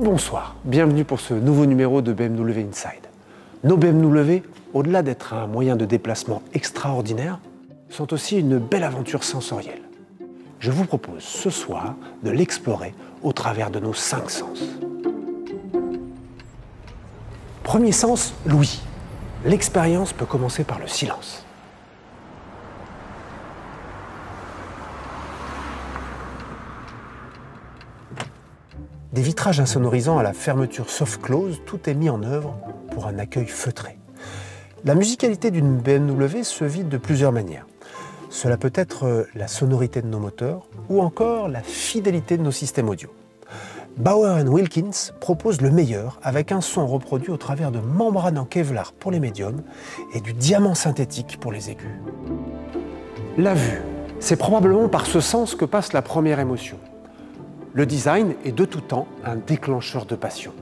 Bonsoir, bienvenue pour ce nouveau numéro de BMW Inside. Nos BMW, au-delà d'être un moyen de déplacement extraordinaire, sont aussi une belle aventure sensorielle. Je vous propose ce soir de l'explorer au travers de nos 5 sens. Premier sens, l'ouïe. L'expérience peut commencer par le silence. Des vitrages insonorisants à la fermeture soft close, tout est mis en œuvre pour un accueil feutré. La musicalité d'une BMW se vit de plusieurs manières. Cela peut être la sonorité de nos moteurs ou encore la fidélité de nos systèmes audio. Bauer & Wilkins propose le meilleur avec un son reproduit au travers de membranes en Kevlar pour les médiums et du diamant synthétique pour les aigus. La vue, c'est probablement par ce sens que passe la première émotion. Le design est de tout temps un déclencheur de passion.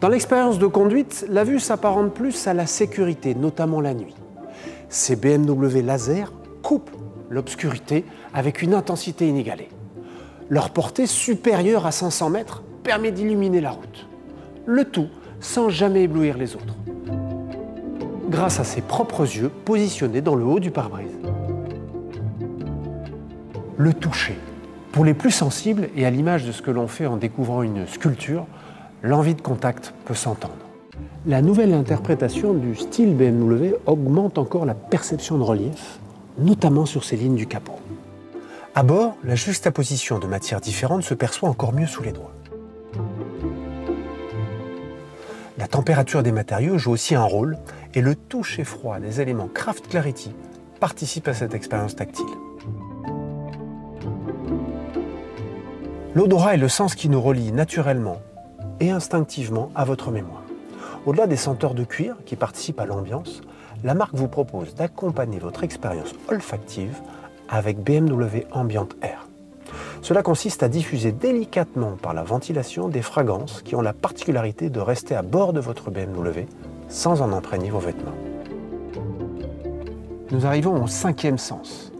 Dans l'expérience de conduite, la vue s'apparente plus à la sécurité, notamment la nuit. Ces BMW laser coupent l'obscurité avec une intensité inégalée. Leur portée supérieure à 500 mètres permet d'illuminer la route. Le tout sans jamais éblouir les autres. Grâce à ses propres yeux positionnés dans le haut du pare-brise. Le toucher. Pour les plus sensibles et à l'image de ce que l'on fait en découvrant une sculpture, l'envie de contact peut s'entendre. La nouvelle interprétation du style BMW augmente encore la perception de relief, notamment sur ces lignes du capot. À bord, la juxtaposition de matières différentes se perçoit encore mieux sous les doigts. La température des matériaux joue aussi un rôle et le toucher froid des éléments Craft Clarity participe à cette expérience tactile. L'odorat est le sens qui nous relie naturellement et instinctivement à votre mémoire. Au-delà des senteurs de cuir qui participent à l'ambiance, la marque vous propose d'accompagner votre expérience olfactive avec BMW Ambient Air. Cela consiste à diffuser délicatement par la ventilation des fragrances qui ont la particularité de rester à bord de votre BMW sans en imprégner vos vêtements. Nous arrivons au 5e sens,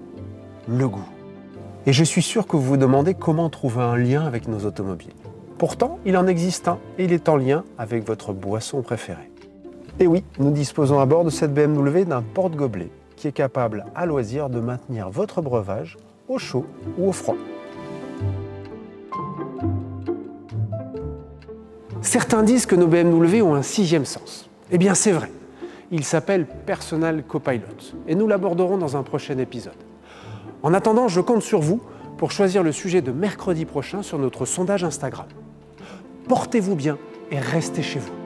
le goût. Et je suis sûr que vous vous demandez comment trouver un lien avec nos automobiles. Pourtant, il en existe un et il est en lien avec votre boisson préférée. Et oui, nous disposons à bord de cette BMW d'un porte-gobelet qui est capable à loisir de maintenir votre breuvage au chaud ou au froid. Certains disent que nos BMW ont un 6e sens. Eh bien, c'est vrai. Il s'appelle Personal Copilot et nous l'aborderons dans un prochain épisode. En attendant, je compte sur vous pour choisir le sujet de mercredi prochain sur notre sondage Instagram. Portez-vous bien et restez chez vous.